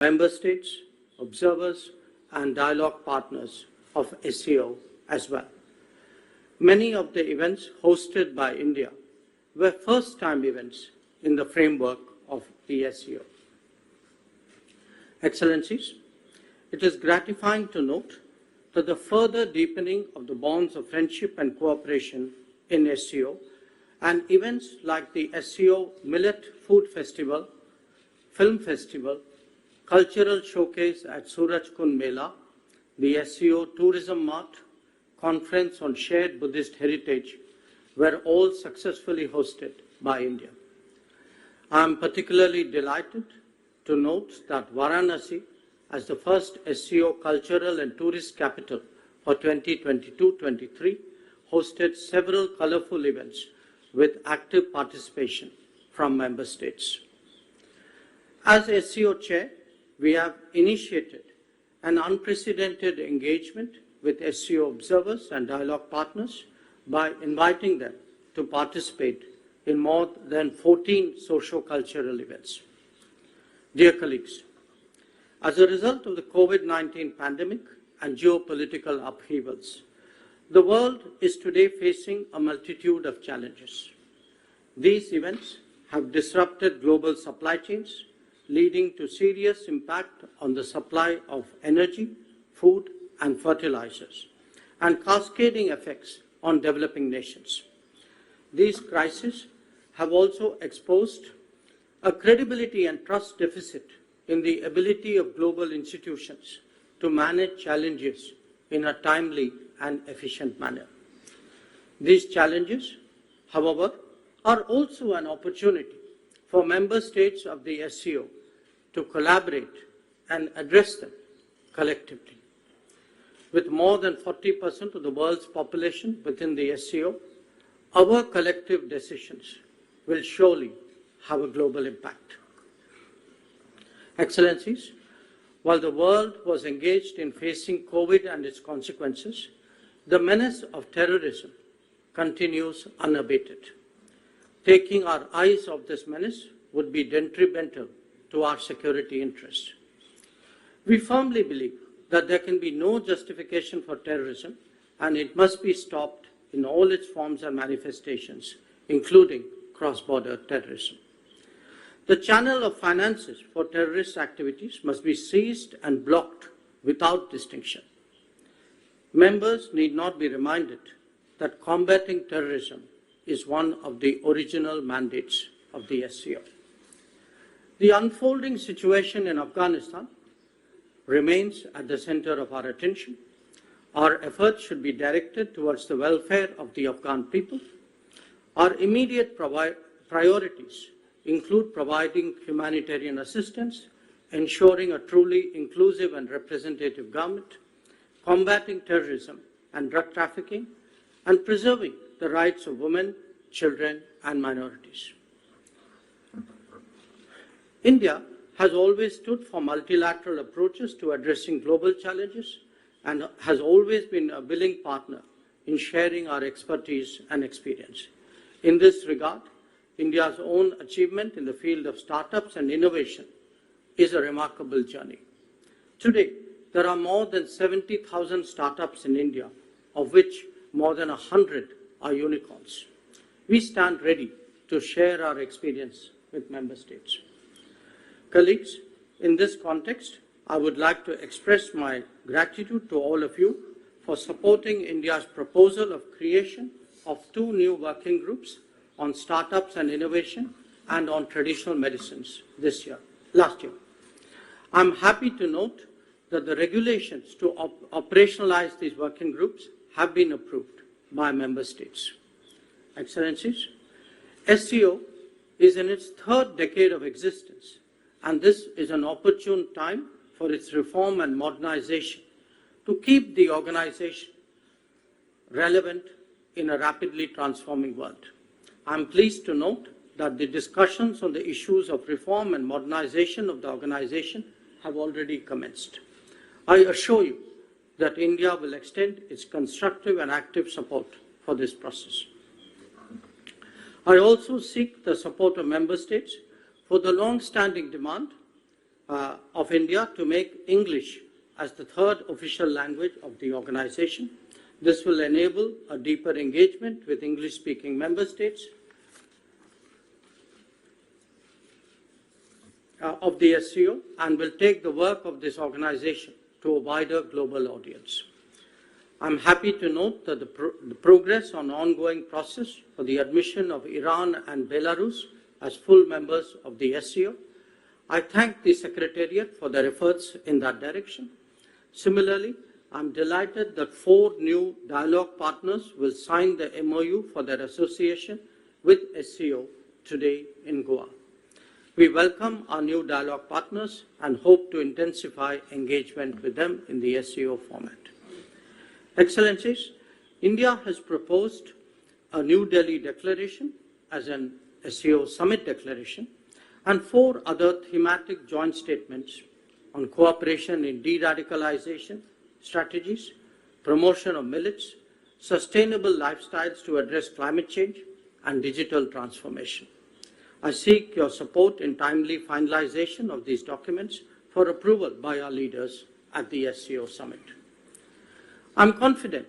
member states, observers, and dialogue partners of SCO as well. Many of the events hosted by India were first-time events in the framework of the SCO. Excellencies, it is gratifying to note that the further deepening of the bonds of friendship and cooperation in SCO and events like the SCO Millet Food Festival, Film Festival, Cultural Showcase at Surajkund Mela, the SCO Tourism Mart, Conference on Shared Buddhist Heritage were all successfully hosted by India. I am particularly delighted to note that Varanasi, as the first SCO cultural and tourist capital for 2022-23, hosted several colorful events with active participation from member states. As SCO chair, we have initiated an unprecedented engagement with SCO observers and dialogue partners by inviting them to participate in more than 14 socio-cultural events. Dear colleagues, as a result of the COVID-19 pandemic and geopolitical upheavals, the world is today facing a multitude of challenges. These events have disrupted global supply chains, leading to serious impact on the supply of energy, food, and fertilizers, and cascading effects on developing nations. These crises have also exposed a credibility and trust deficit in the ability of global institutions to manage challenges in a timely and efficient manner. These challenges, however, are also an opportunity for member states of the SCO to collaborate and address them collectively. With more than 40% of the world's population within the SCO, our collective decisions will surely have a global impact. Excellencies, while the world was engaged in facing COVID and its consequences, the menace of terrorism continues unabated. Taking our eyes off this menace would be detrimental to our security interests. We firmly believe that there can be no justification for terrorism, and it must be stopped in all its forms and manifestations, including cross-border terrorism. The channel of finances for terrorist activities must be seized and blocked without distinction. Members need not be reminded that combating terrorism is one of the original mandates of the SCO. The unfolding situation in Afghanistan remains at the center of our attention. Our efforts should be directed towards the welfare of the Afghan people. Our immediate priorities include providing humanitarian assistance, ensuring a truly inclusive and representative government, combating terrorism and drug trafficking, and preserving the rights of women, children, and minorities. India has always stood for multilateral approaches to addressing global challenges and has always been a willing partner in sharing our expertise and experience. In this regard, India's own achievement in the field of startups and innovation is a remarkable journey. Today, there are more than 70,000 startups in India, of which more than 100 are unicorns. We stand ready to share our experience with member states. Colleagues, in this context, I would like to express my gratitude to all of you for supporting India's proposal of creation of 2 new working groups on startups and innovation and on traditional medicines last year. I'm happy to note that the regulations to operationalize these working groups have been approved by member states. Excellencies, SCO is in its 3rd decade of existence, and this is an opportune time for its reform and modernization to keep the organization relevant in a rapidly transforming world. I'm pleased to note that the discussions on the issues of reform and modernization of the organization have already commenced. I assure you that India will extend its constructive and active support for this process. I also seek the support of member states for the long-standing demand of India to make English as the third official language of the organization. This will enable a deeper engagement with English-speaking member states of the SCO and will take the work of this organization to a wider global audience. I'm happy to note that the progress on ongoing process for the admission of Iran and Belarus as full members of the SCO. I thank the Secretariat for their efforts in that direction. Similarly, I'm delighted that 4 new dialogue partners will sign the MOU for their association with SCO today in Goa. We welcome our new dialogue partners and hope to intensify engagement with them in the SCO format. Excellencies, India has proposed a New Delhi declaration as an SCO summit declaration and 4 other thematic joint statements on cooperation in de-radicalization strategies, promotion of millets, sustainable lifestyles to address climate change, and digital transformation. I seek your support in timely finalization of these documents for approval by our leaders at the SCO summit. I'm confident